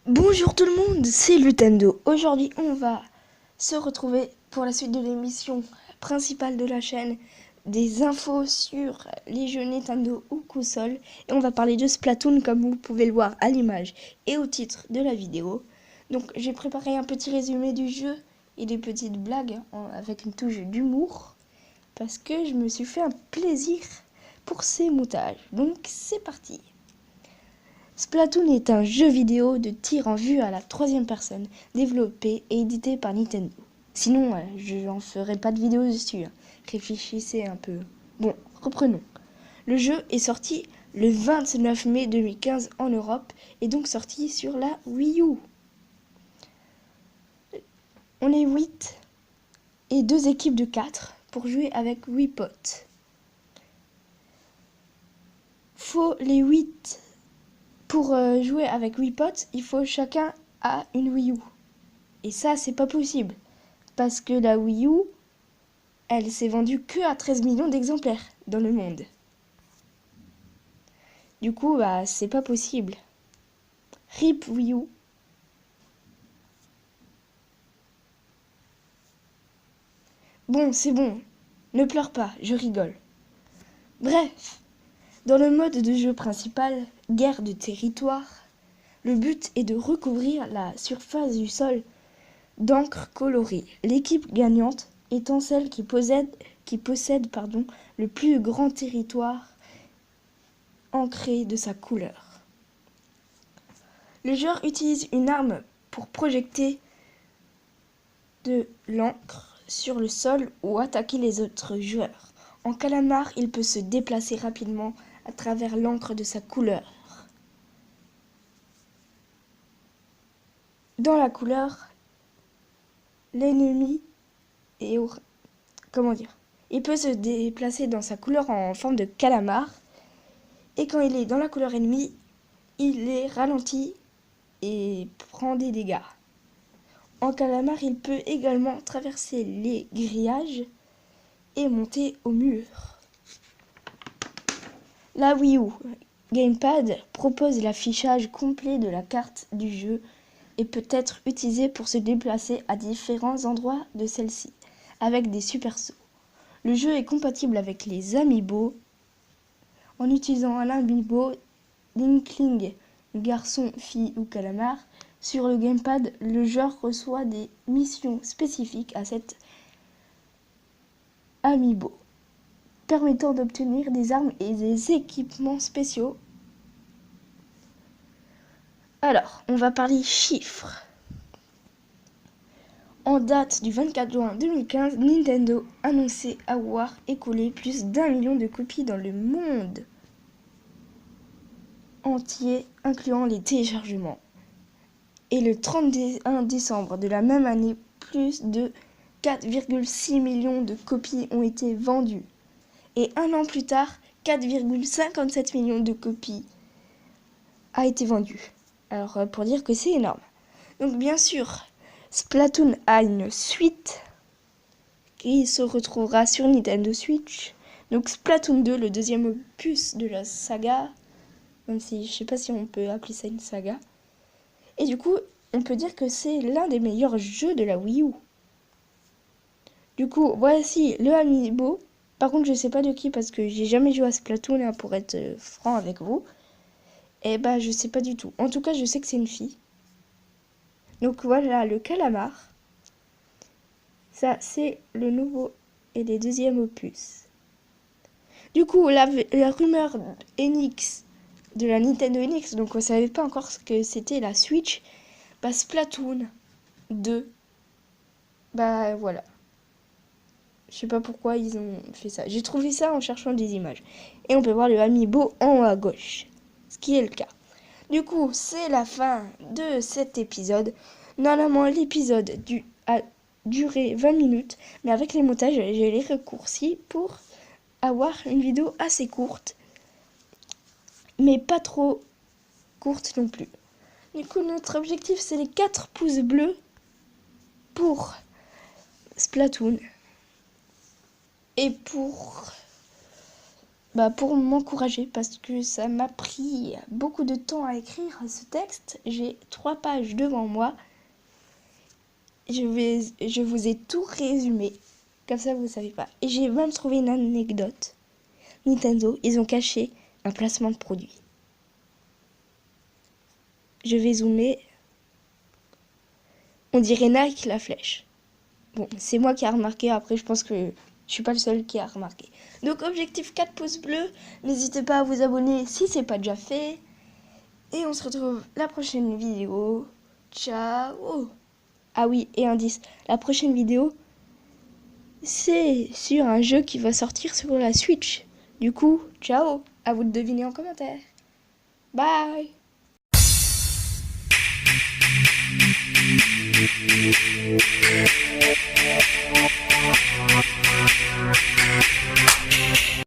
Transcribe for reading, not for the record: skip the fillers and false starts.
Bonjour tout le monde, c'est Lutendo. Aujourd'hui, on va se retrouver pour la suite de l'émission principale de la chaîne, des infos sur les jeux Nintendo ou console. Et on va parler de Splatoon comme vous pouvez le voir à l'image et au titre de la vidéo. Donc j'ai préparé un petit résumé du jeu et des petites blagues avec une touche d'humour. Parce que je me suis fait un plaisir pour ces montages. Donc c'est parti. Splatoon est un jeu vidéo de tir en vue à la troisième personne, développé et édité par Nintendo. Sinon, je n'en ferai pas de vidéo dessus. Réfléchissez un peu. Bon, reprenons. Le jeu est sorti le 29 mai 2015 en Europe et donc sorti sur la Wii U. On est 8 et 2 équipes de 4 pour jouer avec 8 potes. Faut les 8... Pour jouer avec 8 potes, il faut chacun a une Wii U. Et ça, c'est pas possible. Parce que la Wii U, elle s'est vendue que à 13 millions d'exemplaires dans le monde. Du coup, c'est pas possible. RIP Wii U. Bon, c'est bon. Ne pleure pas, je rigole. Bref, dans le mode de jeu principal, guerre de territoire, le but est de recouvrir la surface du sol d'encre colorée. L'équipe gagnante étant celle qui possède le plus grand territoire ancré de sa couleur. Le joueur utilise une arme pour projeter de l'encre sur le sol ou attaquer les autres joueurs. En calamar, il peut se déplacer rapidement à travers l'encre de sa couleur. Dans la couleur, l'ennemi est il peut se déplacer dans sa couleur en forme de calamar. Et quand il est dans la couleur ennemie, il est ralenti et prend des dégâts. En calamar, il peut également traverser les grillages et monter au mur. La Wii U Gamepad propose l'affichage complet de la carte du jeu et peut être utilisé pour se déplacer à différents endroits de celle-ci, avec des super sauts. Le jeu est compatible avec les amiibo. En utilisant un amiibo d'Inkling, garçon, fille ou calamar, sur le gamepad, le joueur reçoit des missions spécifiques à cet amiibo, permettant d'obtenir des armes et des équipements spéciaux. Alors, on va parler chiffres. En date du 24 juin 2015, Nintendo annonçait avoir écoulé plus d'1 million de copies dans le monde entier, incluant les téléchargements. Et le 31 décembre de la même année, plus de 4,6 millions de copies ont été vendues. Et un an plus tard, 4,57 millions de copies a été vendues. Alors, pour dire que c'est énorme. Donc, bien sûr, Splatoon a une suite qui se retrouvera sur Nintendo Switch. Donc, Splatoon 2, le deuxième opus de la saga. Même si je sais pas si on peut appeler ça une saga. Et du coup, on peut dire que c'est l'un des meilleurs jeux de la Wii U. Du coup, voici le amiibo. Par contre, je sais pas de qui parce que j'ai jamais joué à Splatoon, pour être franc avec vous. Et je sais pas du tout. En tout cas, je sais que c'est une fille. Donc voilà, le calamar. Ça, c'est le nouveau et les deuxièmes opus. Du coup, la rumeur NX de la Nintendo NX, donc on savait pas encore ce que c'était la Switch. Splatoon 2. Voilà. Je sais pas pourquoi ils ont fait ça. J'ai trouvé ça en cherchant des images. Et on peut voir le amiibo en haut à gauche. Ce qui est le cas. Du coup, c'est la fin de cet épisode. Normalement, l'épisode a duré 20 minutes. Mais avec les montages, je l'ai raccourci pour avoir une vidéo assez courte. Mais pas trop courte non plus. Du coup, notre objectif, c'est les 4 pouces bleus pour Splatoon. Et pour pour m'encourager parce que ça m'a pris beaucoup de temps à écrire ce texte. J'ai 3 pages devant moi. Je vous ai tout résumé. Comme ça, vous ne savez pas. Et j'ai même trouvé une anecdote. Nintendo, ils ont caché un placement de produit. Je vais zoomer. On dirait Nike la flèche. Bon, c'est moi qui ai remarqué. Après, je pense que je suis pas le seul qui a remarqué. Donc, objectif 4 pouces bleus. N'hésitez pas à vous abonner si c'est pas déjà fait. Et on se retrouve la prochaine vidéo. Ciao. Ah oui, et indice. La prochaine vidéo, c'est sur un jeu qui va sortir sur la Switch. Du coup, ciao. À vous de deviner en commentaire. Bye.